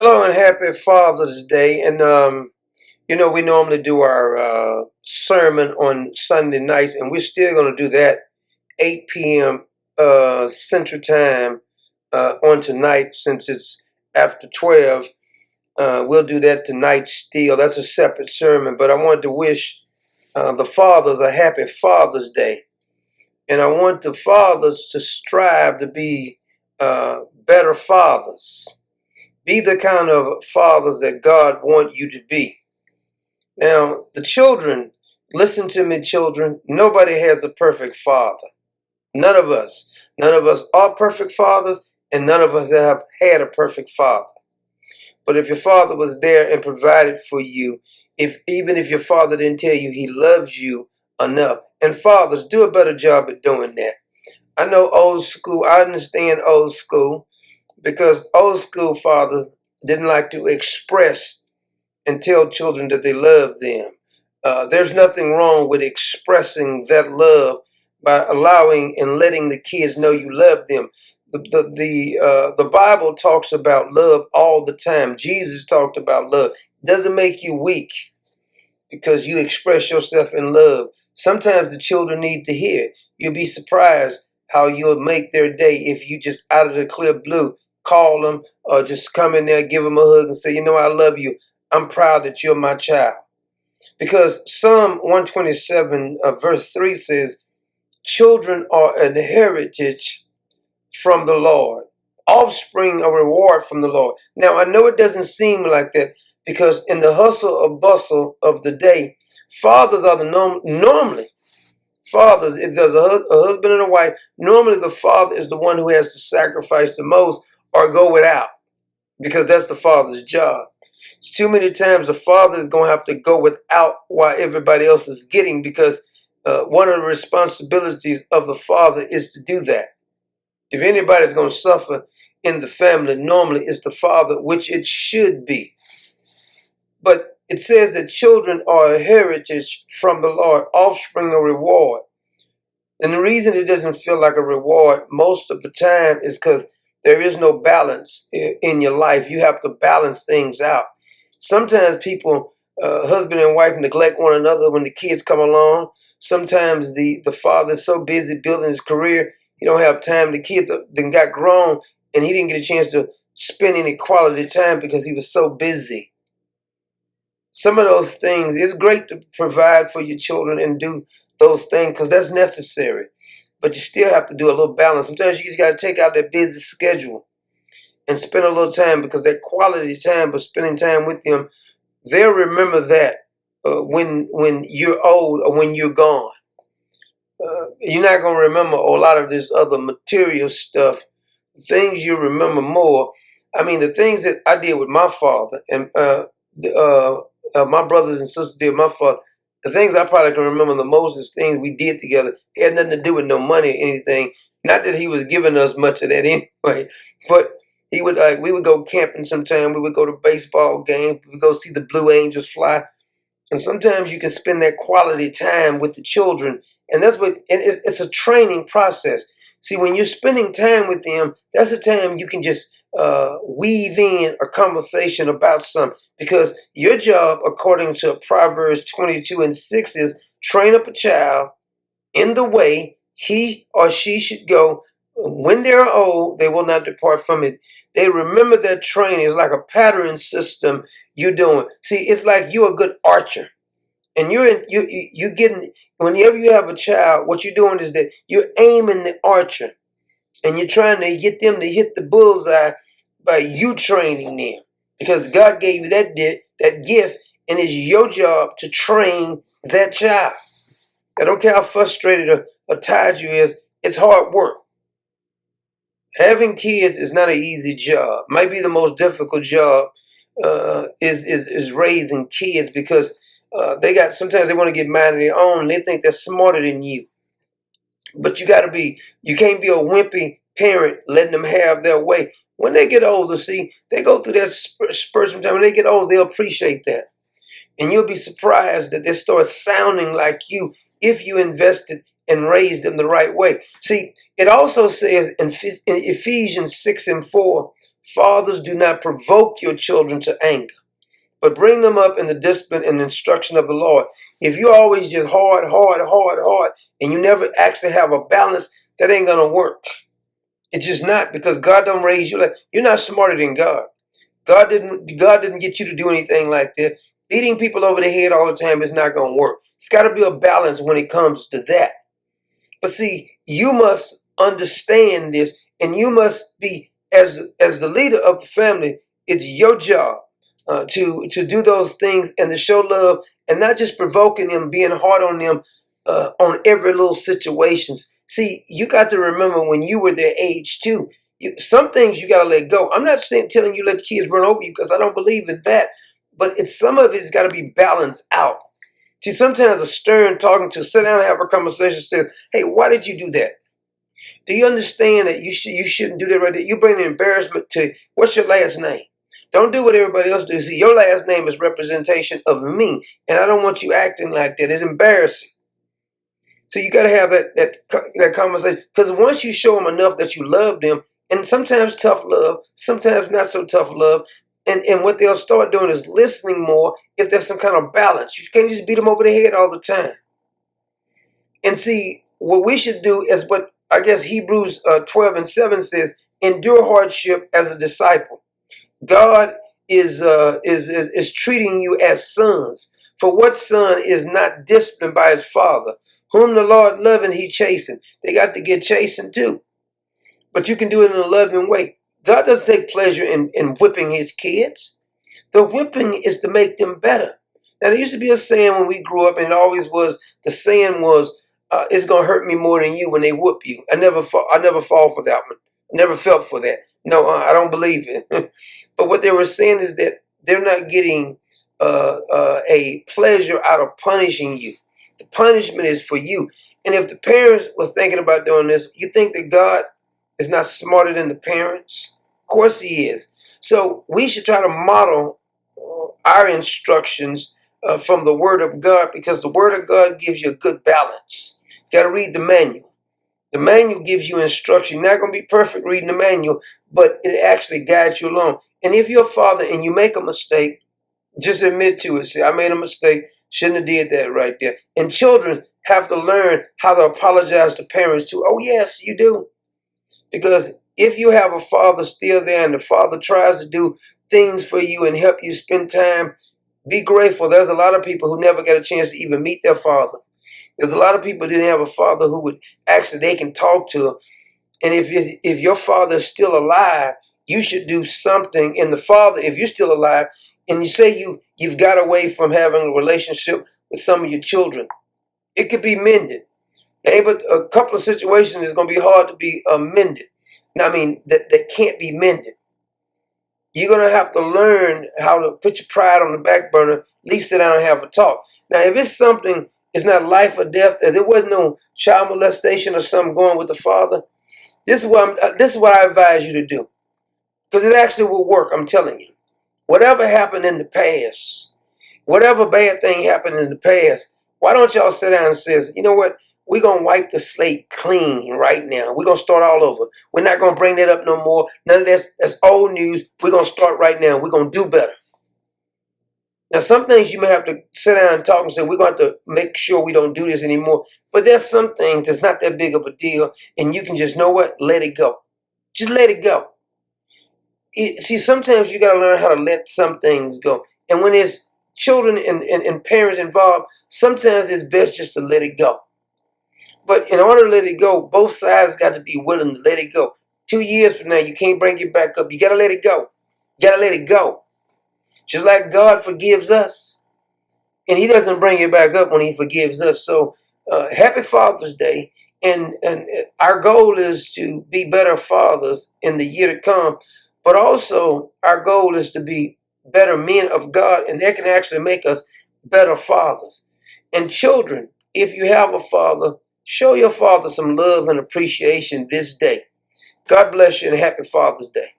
Hello and happy Father's Day. And, we normally do our sermon on Sunday nights, and we're still going to do that 8 p.m. Central Time on tonight since it's after 12. We'll do that tonight still. That's a separate sermon, but I wanted to wish the fathers a happy Father's Day. And I want the fathers to strive to be better fathers. Be the kind of fathers that God wants you to be. Now, the children, listen to me, children. Nobody has a perfect father. None of us. None of us are perfect fathers, and none of us have had a perfect father. But if your father was there and provided for you, even if your father didn't tell you he loves you enough, and fathers, do a better job at doing that. I know old school. I understand old school because old school fathers didn't like to express and tell children that they love them. There's nothing wrong with expressing that love by allowing and letting the kids know you love them. The Bible talks about love all the time. Jesus talked about love. It doesn't make you weak because you express yourself in love. Sometimes the children need to hear it. You'll be surprised how you'll make their day if you just out of the clear blue call them or just come in there, give them a hug and say, I love you. I'm proud that you're my child. Because Psalm 127 verse 3 says, children are an heritage from the Lord. Offspring a reward from the Lord. Now, I know it doesn't seem like that because in the hustle or bustle of the day, fathers are normally fathers, if there's a husband and a wife, normally the father is the one who has to sacrifice the most or go without because that's the father's job. Too many times the father is going to have to go without while everybody else is getting because one of the responsibilities of the father is to do that. If anybody's going to suffer in the family, normally it's the father, which it should be. But it says that children are a heritage from the Lord, offspring a reward. And the reason it doesn't feel like a reward most of the time is because there is no balance in your life. You have to balance things out. Sometimes people, husband and wife, neglect one another when the kids come along. Sometimes the father is so busy building his career, he don't have time. The kids then got grown, and he didn't get a chance to spend any quality time because he was so busy. Some of those things, it's great to provide for your children and do those things because that's necessary. But you still have to do a little balance. Sometimes you just got to take out that busy schedule and spend a little time because that quality time, but spending time with them, they'll remember that when you're old or when you're gone. You're not going to remember a lot of this other material stuff. Things you remember more. I mean, the things that I did with my father and my brothers and sisters did with my father, the things I probably can remember the most is things we did together. It had nothing to do with no money or anything. Not that he was giving us much of that anyway, but he would we would go camping sometime. We would go to baseball games. We would go see the Blue Angels fly. And sometimes you can spend that quality time with the children. And that's what it's a training process. See, when you're spending time with them, that's a time you can just weave in a conversation about something. Because your job, according to Proverbs 22:6, is train up a child in the way he or she should go. When they're old, they will not depart from it. They remember their training. It's like a pattern system you're doing. See, it's like you're a good archer. And you getting, whenever you have a child, what you're doing is that you're aiming the archer. And you're trying to get them to hit the bullseye by you training them. Because God gave you that gift, and it's your job to train that child. I don't care how frustrated or tired you is, it's hard work. Having kids is not an easy job. Might be the most difficult job is raising kids because sometimes they want to get mind of their own and they think they're smarter than you. But you can't be a wimpy parent letting them have their way. When they get older, see, they go through that spurt sometime. When they get older, they'll appreciate that. And you'll be surprised that they start sounding like you if you invested and raised them the right way. See, it also says in Ephesians 6:4, Fathers, do not provoke your children to anger, but bring them up in the discipline and instruction of the Lord. If you're always just hard, and you never actually have a balance, that ain't gonna work. It's just not, because God don't raise you like you're not smarter than God. God didn't get you to do anything like that. Beating people over the head all the time is not gonna work. It's gotta be a balance when it comes to that. But see, you must understand this, and you must be, as the leader of the family, it's your job to do those things and to show love, and not just provoking them, being hard on them on every little situations. See, you got to remember when you were their age too. Some things you got to let go. I'm not telling you let the kids run over you, because I don't believe in that. But some of it's got to be balanced out. See, sometimes a stern talking to, sit down and have a conversation, says, "Hey, why did you do that? Do you understand that you shouldn't do that right there? You bring an embarrassment to, what's your last name? Don't do what everybody else does. See, your last name is representation of me, and I don't want you acting like that. It's embarrassing." So you got to have that conversation, because once you show them enough that you love them, and sometimes tough love, sometimes not so tough love, and what they'll start doing is listening more if there's some kind of balance. You can't just beat them over the head all the time. And see, what we should do is what I guess Hebrews 12:7 says: endure hardship as a disciple. God is treating you as sons. For what son is not disciplined by his father? Whom the Lord loving, he chastened. They got to get chastened too. But you can do it in a loving way. God doesn't take pleasure in whipping his kids. The whipping is to make them better. Now, there used to be a saying when we grew up, and it always was, the saying was, it's going to hurt me more than you when they whoop you. I never fall for that one. Never felt for that. No, I don't believe it. But what they were saying is that they're not getting a pleasure out of punishing you. The punishment is for you. And if the parents were thinking about doing this, you think that God is not smarter than the parents? Of course he is. So we should try to model our instructions from the Word of God, because the Word of God gives you a good balance. You got to read the manual. The manual gives you instruction. You're not going to be perfect reading the manual, but it actually guides you along. And if you're a father and you make a mistake, just admit to it. Say, I made a mistake. Shouldn't have did that right there. And children have to learn how to apologize to parents too. Oh, yes, you do. Because if you have a father still there and the father tries to do things for you and help you spend time, be grateful. There's a lot of people who never get a chance to even meet their father. There's a lot of people who didn't have a father who would actually, they can talk to. And if your father is still alive, you should do something. And the father, if you're still alive, and you say you've got away from having a relationship with some of your children, it could be mended. But a couple of situations is going to be hard to be mended. Now, I mean, that can't be mended. You're going to have to learn how to put your pride on the back burner, at least sit down and have a talk. Now, if it's something, it's not life or death, if there wasn't no child molestation or something going with the father, this is what I advise you to do. Because it actually will work, I'm telling you. Whatever happened in the past, whatever bad thing happened in the past, why don't y'all sit down and say, you know what? We're going to wipe the slate clean right now. We're going to start all over. We're not going to bring that up no more. None of that's old news. We're going to start right now. We're going to do better. Now, some things you may have to sit down and talk and say, we're going to have to make sure we don't do this anymore. But there's some things that's not that big of a deal, and you can just, know what? Let it go. Just let it go. See, sometimes you got to learn how to let some things go. And when there's children and parents involved, sometimes it's best just to let it go. But in order to let it go, both sides got to be willing to let it go. 2 years from now, you can't bring it back up. You got to let it go. You got to let it go. Just like God forgives us. And he doesn't bring it back up when he forgives us. So happy Father's Day. And our goal is to be better fathers in the year to come. But also, our goal is to be better men of God. And that can actually make us better fathers. And children, if you have a father, show your father some love and appreciation this day. God bless you and happy Father's Day.